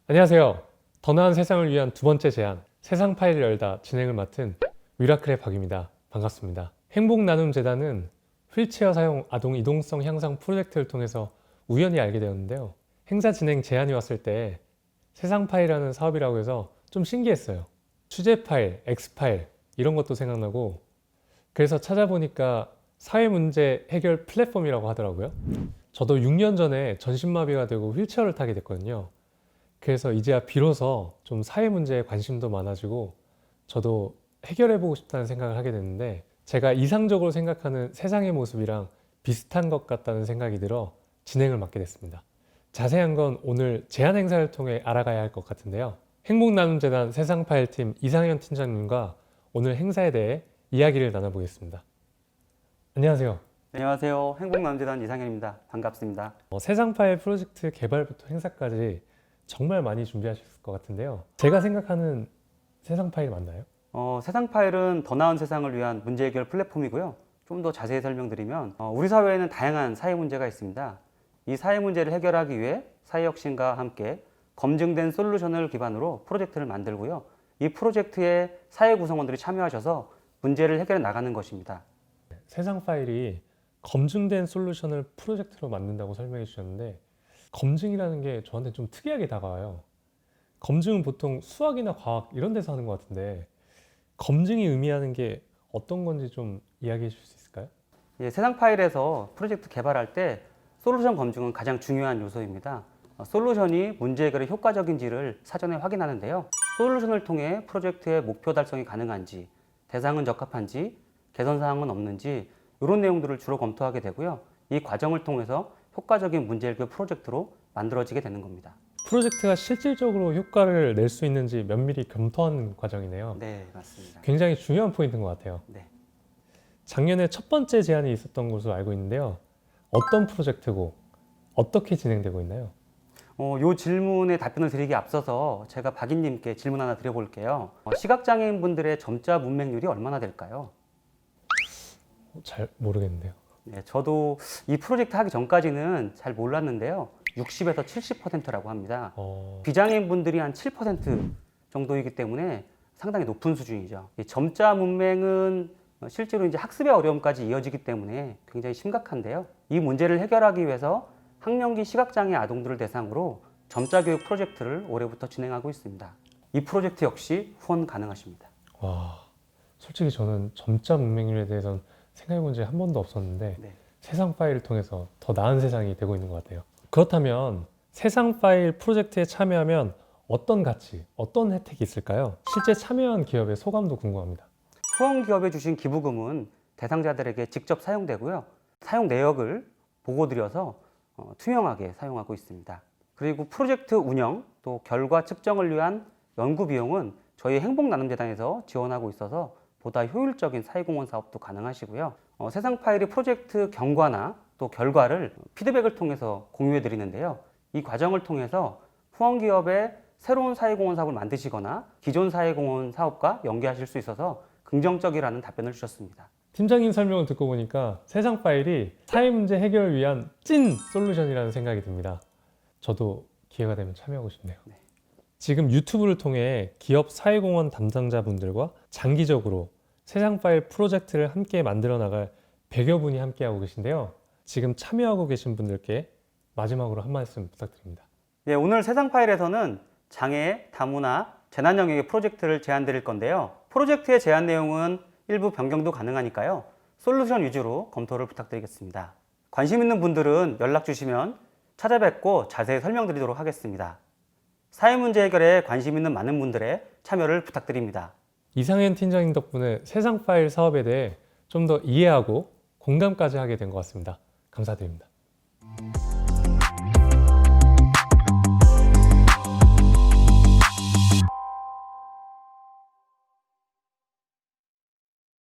안녕하세요. 더 나은 세상을 위한 두 번째 제안, 세상 파일을 열다 진행을 맡은 미라클의 박입니다. 반갑습니다. 행복나눔재단은 휠체어 사용 아동 이동성 향상 프로젝트를 통해서 우연히 알게 되었는데요. 행사 진행 제안이 왔을 때 세상 파일이라는 사업이라고 해서 좀 신기했어요. 취재 파일, X 파일 이런 것도 생각나고, 그래서 찾아보니까 사회 문제 해결 플랫폼이라고 하더라고요. 저도 6년 전에 전신마비가 되고 휠체어를 타게 됐거든요. 그래서 이제야 비로소 좀 사회 문제에 관심도 많아지고 저도 해결해보고 싶다는 생각을 하게 됐는데, 제가 이상적으로 생각하는 세상의 모습이랑 비슷한 것 같다는 생각이 들어 진행을 맡게 됐습니다. 자세한 건 오늘 제안 행사를 통해 알아가야 할 것 같은데요. 행복나눔재단 세상파일팀 이상현 팀장님과 오늘 행사에 대해 이야기를 나눠보겠습니다. 안녕하세요. 안녕하세요. 행복나눔재단 이상현입니다. 반갑습니다. 세상파일 프로젝트 개발부터 행사까지 정말 많이 준비하셨을 것 같은데요. 제가 생각하는 세상파일 맞나요? 세상 파일은 더 나은 세상을 위한 문제 해결 플랫폼이고요. 좀 더 자세히 설명드리면 우리 사회에는 다양한 사회 문제가 있습니다. 이 사회 문제를 해결하기 위해 사회혁신과 함께 검증된 솔루션을 기반으로 프로젝트를 만들고요. 이 프로젝트에 사회 구성원들이 참여하셔서 문제를 해결해 나가는 것입니다. 세상 파일이 검증된 솔루션을 프로젝트로 만든다고 설명해 주셨는데, 검증이라는 게 저한테 좀 특이하게 다가와요. 검증은 보통 수학이나 과학 이런 데서 하는 것 같은데, 검증이 의미하는 게 어떤 건지 좀 이야기해 주실 수 있을까요? 세상 파일에서 프로젝트 개발할 때 솔루션 검증은 가장 중요한 요소입니다. 솔루션이 문제 해결에 효과적인지를 사전에 확인하는데요. 솔루션을 통해 프로젝트의 목표 달성이 가능한지, 대상은 적합한지, 개선 사항은 없는지 이런 내용들을 주로 검토하게 되고요. 이 과정을 통해서 효과적인 문제 해결 프로젝트로 만들어지게 되는 겁니다. 프로젝트가 실질적으로 효과를 낼 수 있는지 면밀히 검토하는 과정이네요. 네, 맞습니다. 굉장히 중요한 포인트인 것 같아요. 네. 작년에 첫 번째 제안이 있었던 것으로 알고 있는데요. 어떤 프로젝트고 어떻게 진행되고 있나요? 이 질문에 답변을 드리기 앞서서 제가 박인님께 질문 하나 드려볼게요. 시각장애인 분들의 점자 문맹률이 얼마나 될까요? 잘 모르겠는데요. 네, 저도 이 프로젝트 하기 전까지는 잘 몰랐는데요. 60에서 70%라고 합니다. 비장애인 분들이 한 7% 정도이기 때문에 상당히 높은 수준이죠. 이 점자 문맹은 실제로 이제 학습의 어려움까지 이어지기 때문에 굉장히 심각한데요. 이 문제를 해결하기 위해서 학령기 시각장애 아동들을 대상으로 점자 교육 프로젝트를 올해부터 진행하고 있습니다. 이 프로젝트 역시 후원 가능하십니다. 와, 솔직히 저는 점자 문맹률에 대해서는 생각해 본 적이 한 번도 없었는데, 네. 세상 파일을 통해서 더 나은 세상이 되고 있는 것 같아요. 그렇다면 세상 파일 프로젝트에 참여하면 어떤 가치, 어떤 혜택이 있을까요? 실제 참여한 기업의 소감도 궁금합니다. 후원 기업에 주신 기부금은 대상자들에게 직접 사용되고요. 사용 내역을 보고드려서 투명하게 사용하고 있습니다. 그리고 프로젝트 운영 또 결과 측정을 위한 연구 비용은 저희 행복나눔재단에서 지원하고 있어서 보다 효율적인 사회공헌 사업도 가능하시고요. 세상 파일이 프로젝트 경과나 또 결과를 피드백을 통해서 공유해 드리는데요. 이 과정을 통해서 후원 기업의 새로운 사회공헌 사업을 만드시거나 기존 사회공헌 사업과 연계하실 수 있어서 긍정적이라는 답변을 주셨습니다. 팀장님 설명을 듣고 보니까 세상 파일이 사회 문제 해결을 위한 찐 솔루션이라는 생각이 듭니다. 저도 기회가 되면 참여하고 싶네요. 네. 지금 유튜브를 통해 기업 사회공헌 담당자분들과 장기적으로 세상 파일 프로젝트를 함께 만들어 나갈 100여 분이 함께하고 계신데요. 지금 참여하고 계신 분들께 마지막으로 한 말씀 부탁드립니다. 네, 오늘 세상 파일에서는 장애, 다문화, 재난 영역의 프로젝트를 제안 드릴 건데요. 프로젝트의 제안 내용은 일부 변경도 가능하니까요. 솔루션 위주로 검토를 부탁드리겠습니다. 관심 있는 분들은 연락 주시면 찾아뵙고 자세히 설명드리도록 하겠습니다. 사회 문제 해결에 관심 있는 많은 분들의 참여를 부탁드립니다. 이상현 팀장님 덕분에 세상 파일 사업에 대해 좀 더 이해하고 공감까지 하게 된 것 같습니다. 감사드립니다.